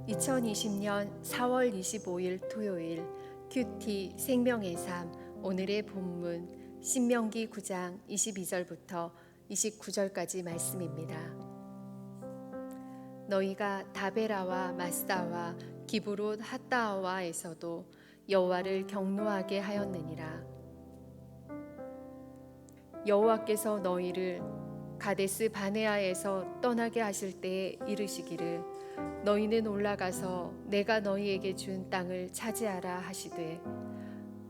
2020년 4월 25일 토요일 큐티 생명의 삶 오늘의 본문 신명기 9장 22절부터 29절까지 말씀입니다. 너희가 다베라와 마스다와 기브롯 핫다와에서도 여호와를 경노하게 하였느니라. 여호와께서 너희를 가데스 바네아에서 떠나게 하실 때에 이르시기를 너희는 올라가서 내가 너희에게 준 땅을 차지하라 하시되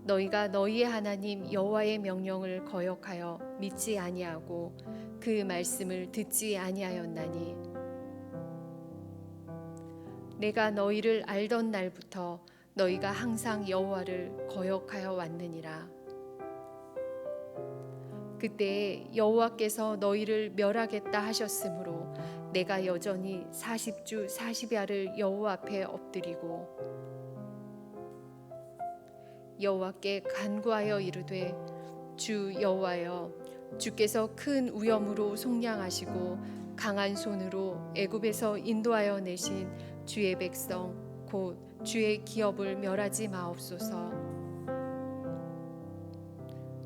너희가 너희의 하나님 여호와의 명령을 거역하여 믿지 아니하고 그 말씀을 듣지 아니하였나니 내가 너희를 알던 날부터 너희가 항상 여호와를 거역하여 왔느니라. 그때에 여호와께서 너희를 멸하겠다 하셨으므로 내가 여전히 40주 40야를 여호와 앞에 엎드리고 여호와께 간구하여 이르되 주 여호와여 주께서 큰 위엄으로 속량하시고 강한 손으로 애굽에서 인도하여 내신 주의 백성 곧 주의 기업을 멸하지 마옵소서.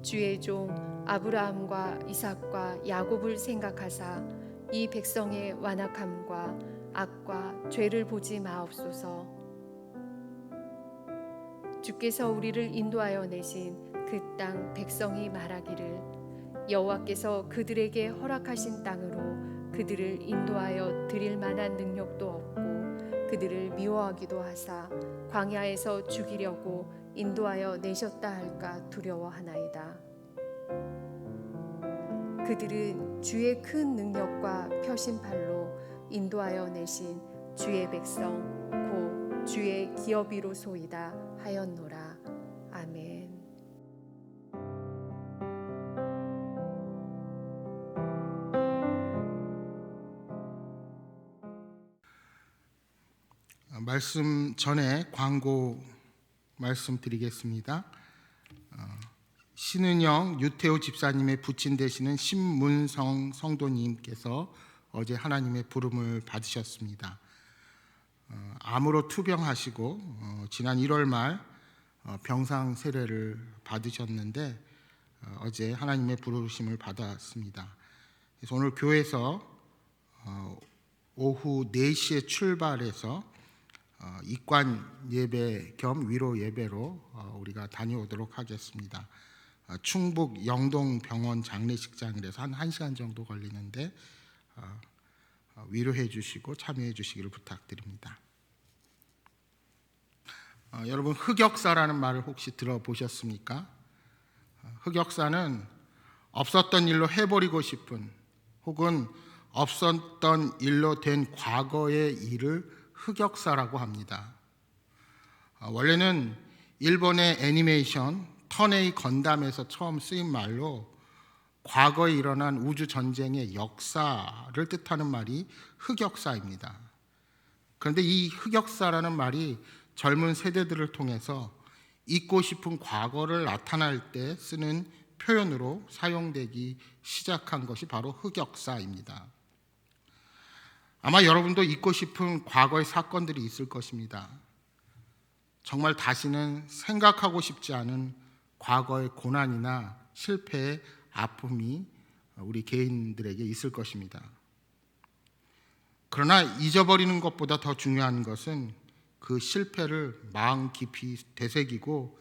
주의 종 아브라함과 이삭과 야곱을 생각하사 이 백성의 완악함과 악과 죄를 보지 마옵소서. 주께서 우리를 인도하여 내신 그 땅 백성이 말하기를 여호와께서 그들에게 허락하신 땅으로 그들을 인도하여 드릴 만한 능력도 없고 그들을 미워하기도 하사 광야에서 죽이려고 인도하여 내셨다 할까 두려워하나이다. 그들은 주의 큰 능력과 펴신팔로 인도하여 내신 주의 백성 곧 주의 기업이로소이다 하였노라. 아멘. 말씀 전에 광고 말씀드리겠습니다. 신은영 유태우 집사님의 부친 되시는 신문성 성도님께서 어제 하나님의 부름을 받으셨습니다. 암으로 투병하시고 지난 1월 말 병상 세례를 받으셨는데 어제 하나님의 부르심을 받았습니다. 그래서 오늘 교회에서 오후 4시에 출발해서 입관 예배 겸 위로 예배로 우리가 다녀오도록 하겠습니다. 충북 영동병원 장례식장이라서 한 1시간 정도 걸리는데 위로해 주시고 참여해 주시기를 부탁드립니다. 여러분 흑역사라는 말을 혹시 들어보셨습니까? 흑역사는 없었던 일로 해버리고 싶은 혹은 없었던 일로 된 과거의 일을 흑역사라고 합니다. 원래는 일본의 애니메이션 터네이 건담에서 처음 쓰인 말로 과거에 일어난 우주 전쟁의 역사를 뜻하는 말이 흑역사입니다. 그런데 이 흑역사라는 말이 젊은 세대들을 통해서 잊고 싶은 과거를 나타낼 때 쓰는 표현으로 사용되기 시작한 것이 바로 흑역사입니다. 아마 여러분도 잊고 싶은 과거의 사건들이 있을 것입니다. 정말 다시는 생각하고 싶지 않은 과거의 고난이나 실패의 아픔이 우리 개인들에게 있을 것입니다. 그러나 잊어버리는 것보다 더 중요한 것은 그 실패를 마음 깊이 되새기고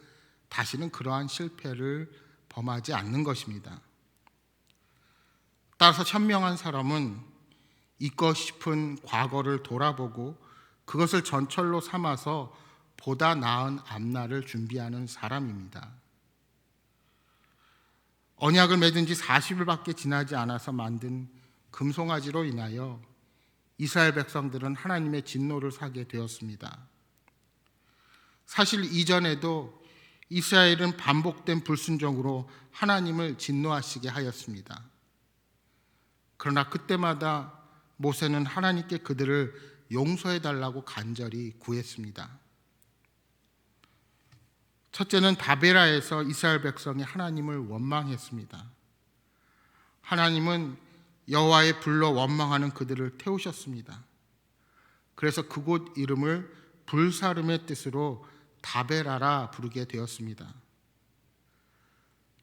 다시는 그러한 실패를 범하지 않는 것입니다. 따라서 현명한 사람은 잊고 싶은 과거를 돌아보고 그것을 전철로 삼아서 보다 나은 앞날을 준비하는 사람입니다. 언약을 맺은 지 40일밖에 지나지 않아서 만든 금송아지로 인하여 이스라엘 백성들은 하나님의 진노를 사게 되었습니다. 사실 이전에도 이스라엘은 반복된 불순종으로 하나님을 진노하시게 하였습니다. 그러나 그때마다 모세는 하나님께 그들을 용서해달라고 간절히 구했습니다. 첫째는 다베라에서 이스라엘 백성이 하나님을 원망했습니다. 하나님은 여호와의 불로 원망하는 그들을 태우셨습니다. 그래서 그곳 이름을 불사름의 뜻으로 다베라라 부르게 되었습니다.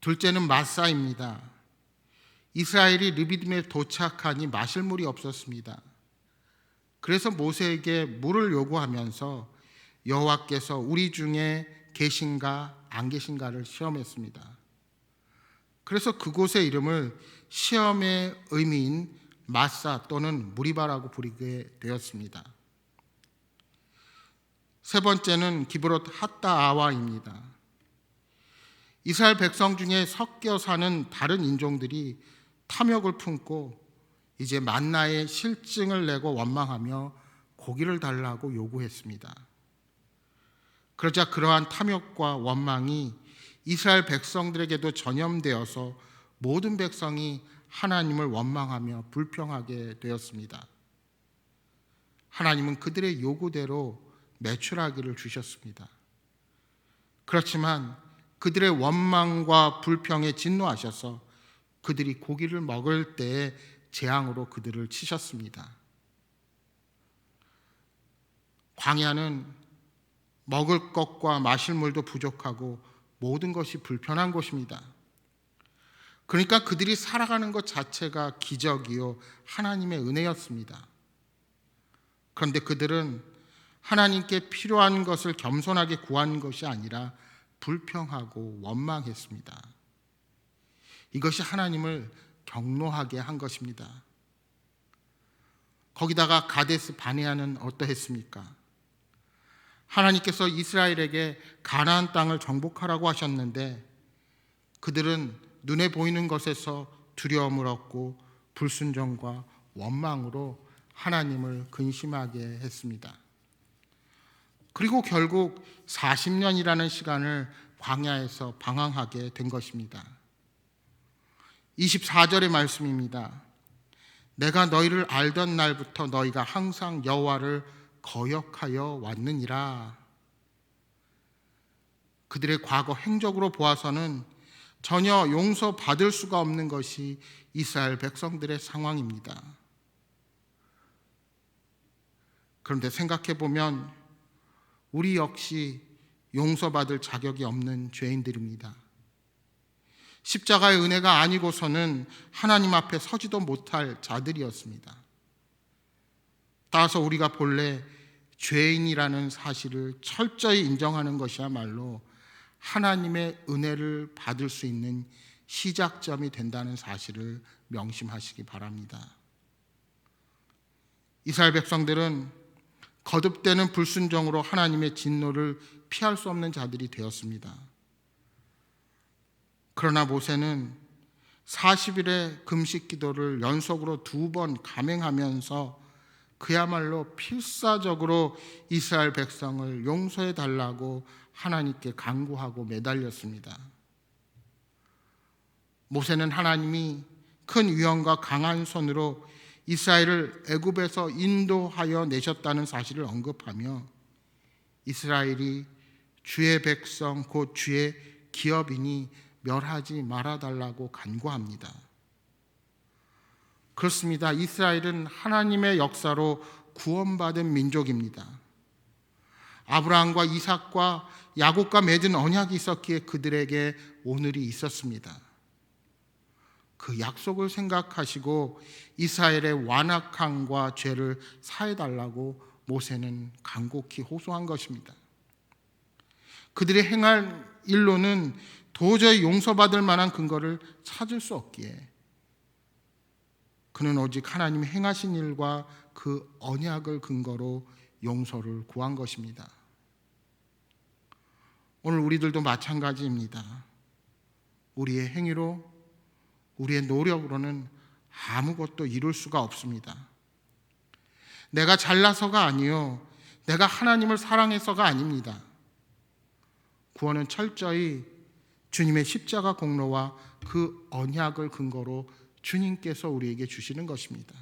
둘째는 마사입니다. 이스라엘이 르비딤에 도착하니 마실 물이 없었습니다. 그래서 모세에게 물을 요구하면서 여호와께서 우리 중에 계신가 안 계신가를 시험했습니다. 그래서 그곳의 이름을 시험의 의미인 마사 또는 무리바라고 부르게 되었습니다. 세 번째는 기브롯 핫다아와입니다. 이스라엘 백성 중에 섞여 사는 다른 인종들이 탐욕을 품고 이제 만나의 실증을 내고 원망하며 고기를 달라고 요구했습니다. 그러자 그러한 탐욕과 원망이 이스라엘 백성들에게도 전염되어서 모든 백성이 하나님을 원망하며 불평하게 되었습니다. 하나님은 그들의 요구대로 매출하기를 주셨습니다. 그렇지만 그들의 원망과 불평에 진노하셔서 그들이 고기를 먹을 때에 재앙으로 그들을 치셨습니다. 광야는 먹을 것과 마실 물도 부족하고 모든 것이 불편한 곳입니다. 그러니까 그들이 살아가는 것 자체가 기적이요 하나님의 은혜였습니다. 그런데 그들은 하나님께 필요한 것을 겸손하게 구한 것이 아니라 불평하고 원망했습니다. 이것이 하나님을 경노하게 한 것입니다. 거기다가 가데스 바네아는 어떠했습니까? 하나님께서 이스라엘에게 가나안 땅을 정복하라고 하셨는데 그들은 눈에 보이는 것에서 두려움을 얻고 불순종과 원망으로 하나님을 근심하게 했습니다. 그리고 결국 40년이라는 시간을 광야에서 방황하게 된 것입니다. 24절의 말씀입니다. 내가 너희를 알던 날부터 너희가 항상 여호와를 거역하여 왔느니라. 그들의 과거 행적으로 보아서는 전혀 용서받을 수가 없는 것이 이스라엘 백성들의 상황입니다. 그런데 생각해 보면 우리 역시 용서받을 자격이 없는 죄인들입니다. 십자가의 은혜가 아니고서는 하나님 앞에 서지도 못할 자들이었습니다. 따라서 우리가 본래 죄인이라는 사실을 철저히 인정하는 것이야말로 하나님의 은혜를 받을 수 있는 시작점이 된다는 사실을 명심하시기 바랍니다. 이스라엘 백성들은 거듭되는 불순종으로 하나님의 진노를 피할 수 없는 자들이 되었습니다. 그러나 모세는 40일의 금식 기도를 연속으로 2번 감행하면서 그야말로 필사적으로 이스라엘 백성을 용서해 달라고 하나님께 간구하고 매달렸습니다. 모세는 하나님이 큰 위엄과 강한 손으로 이스라엘을 애굽에서 인도하여 내셨다는 사실을 언급하며 이스라엘이 주의 백성 곧 주의 기업이니 멸하지 말아달라고 간구합니다. 그렇습니다. 이스라엘은 하나님의 역사로 구원받은 민족입니다. 아브라함과 이삭과 야곱과 맺은 언약이 있었기에 그들에게 오늘이 있었습니다. 그 약속을 생각하시고 이스라엘의 완악함과 죄를 사해달라고 모세는 간곡히 호소한 것입니다. 그들이 행할 일로는 도저히 용서받을 만한 근거를 찾을 수 없기에 그는 오직 하나님이 행하신 일과 그 언약을 근거로 용서를 구한 것입니다. 오늘 우리들도 마찬가지입니다. 우리의 행위로 우리의 노력으로는 아무것도 이룰 수가 없습니다. 내가 잘나서가 아니요 내가 하나님을 사랑해서가 아닙니다. 구원은 철저히 주님의 십자가 공로와 그 언약을 근거로 주님께서 우리에게 주시는 것입니다.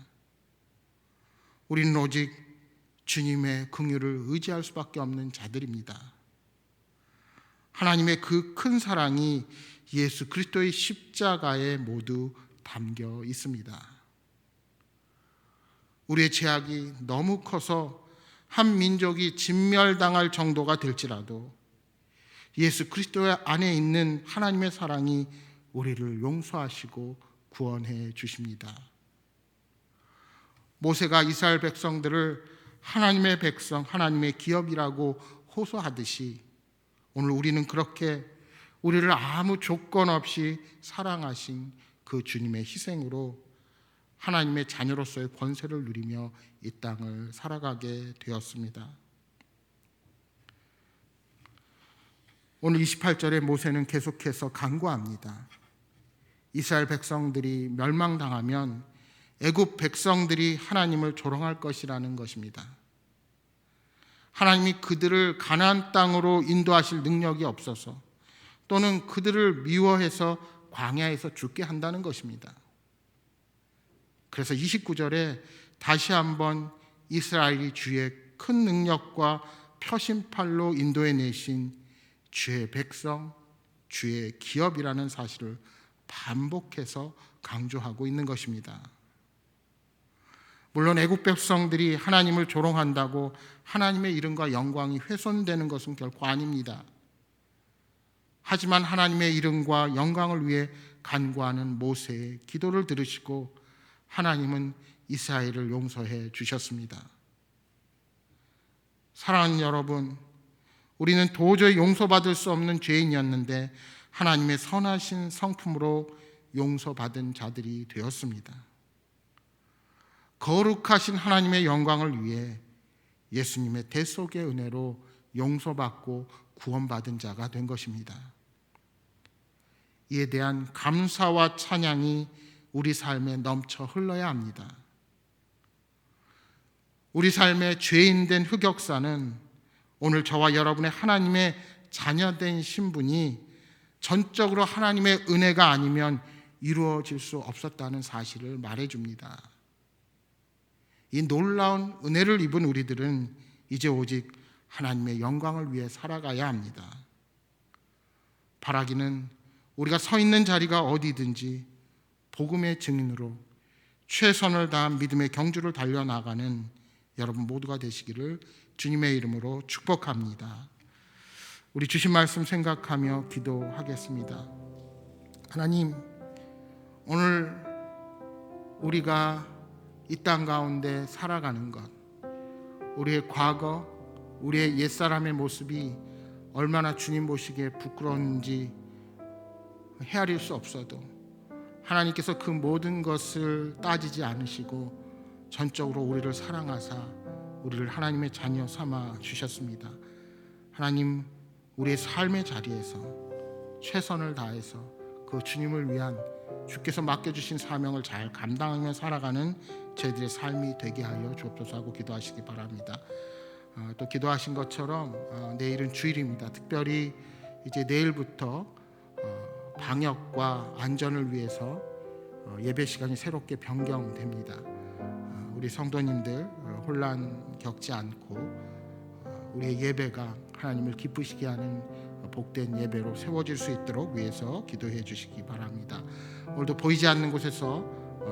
우리는 오직 주님의 긍휼을 의지할 수밖에 없는 자들입니다. 하나님의 그 큰 사랑이 예수 그리스도의 십자가에 모두 담겨 있습니다. 우리의 죄악이 너무 커서 한 민족이 진멸당할 정도가 될지라도 예수 그리스도 안에 있는 하나님의 사랑이 우리를 용서하시고 구원해 주십니다. 모세가 이스라엘 백성들을 하나님의 백성, 하나님의 기업이라고 호소하듯이 오늘 우리는 그렇게 우리를 아무 조건 없이 사랑하신 그 주님의 희생으로 하나님의 자녀로서의 권세를 누리며 이 땅을 살아가게 되었습니다. 오늘 28절에 모세는 계속해서 간구합니다. 이스라엘 백성들이 멸망당하면 애굽 백성들이 하나님을 조롱할 것이라는 것입니다. 하나님이 그들을 가나안 땅으로 인도하실 능력이 없어서 또는 그들을 미워해서 광야에서 죽게 한다는 것입니다. 그래서 29절에 다시 한번 이스라엘이 주의 큰 능력과 표심팔로 인도해 내신 주의 백성, 주의 기업이라는 사실을 반복해서 강조하고 있는 것입니다. 물론 애국 백성들이 하나님을 조롱한다고 하나님의 이름과 영광이 훼손되는 것은 결코 아닙니다. 하지만 하나님의 이름과 영광을 위해 간구하는 모세의 기도를 들으시고 하나님은 이스라엘을 용서해 주셨습니다. 사랑하는 여러분, 우리는 도저히 용서받을 수 없는 죄인이었는데 하나님의 선하신 성품으로 용서받은 자들이 되었습니다. 거룩하신 하나님의 영광을 위해 예수님의 대속의 은혜로 용서받고 구원받은 자가 된 것입니다. 이에 대한 감사와 찬양이 우리 삶에 넘쳐 흘러야 합니다. 우리 삶의 죄인된 흑역사는 오늘 저와 여러분의 하나님의 자녀된 신분이 전적으로 하나님의 은혜가 아니면 이루어질 수 없었다는 사실을 말해줍니다. 이 놀라운 은혜를 입은 우리들은 이제 오직 하나님의 영광을 위해 살아가야 합니다. 바라기는 우리가 서 있는 자리가 어디든지 복음의 증인으로 최선을 다한 믿음의 경주를 달려나가는 여러분 모두가 되시기를 주님의 이름으로 축복합니다. 우리 주신 말씀 생각하며 기도하겠습니다. 하나님, 오늘 우리가 이 땅 가운데 살아가는 것, 우리의 과거, 우리의 옛사람의 모습이 얼마나 주님 보시기에 부끄러운지 헤아릴 수 없어도 하나님께서 그 모든 것을 따지지 않으시고 전적으로 우리를 사랑하사 우리를 하나님의 자녀 삼아 주셨습니다. 하나님, 우리의 삶의 자리에서 최선을 다해서 그 주님을 위한 주께서 맡겨주신 사명을 잘 감당하며 살아가는 저희들의 삶이 되게 하여 주옵소서 하고 기도하시기 바랍니다. 또 기도하신 것처럼 내일은 주일입니다. 특별히 이제 내일부터 방역과 안전을 위해서 예배 시간이 새롭게 변경됩니다. 우리 성도님들 혼란 겪지 않고 우리의 예배가 하나님을 기쁘시게 하는 복된 예배로 세워질 수 있도록 위해서 기도해 주시기 바랍니다. 오늘도 보이지 않는 곳에서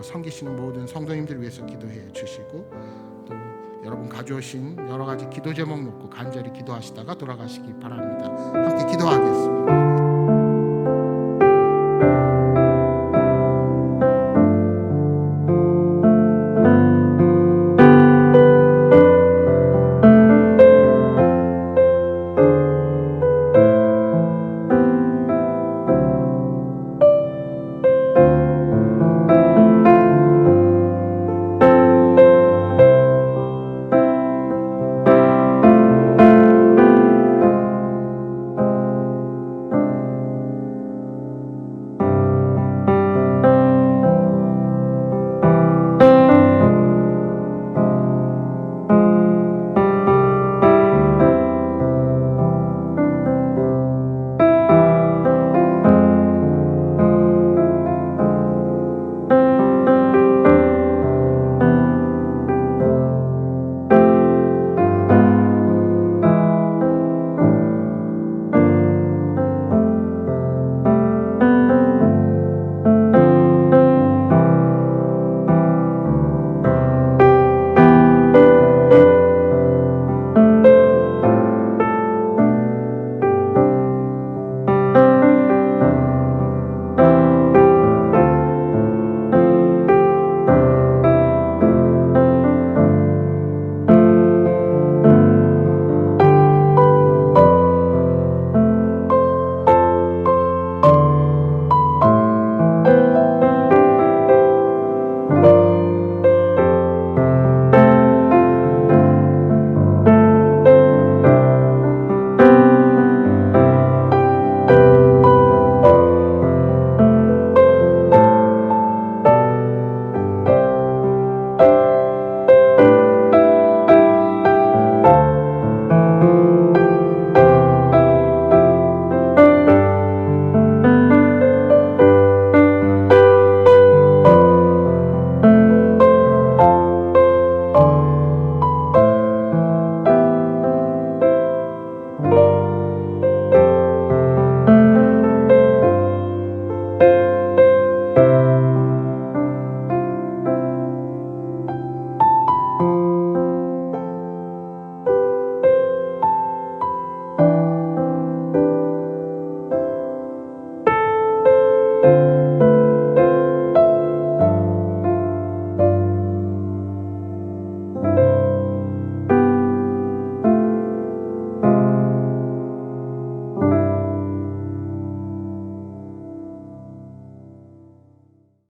섬기시는 모든 성도님들 위해서 기도해 주시고 또 여러분 가져오신 여러 가지 기도 제목 놓고 간절히 기도하시다가 돌아가시기 바랍니다. 함께 기도하겠습니다.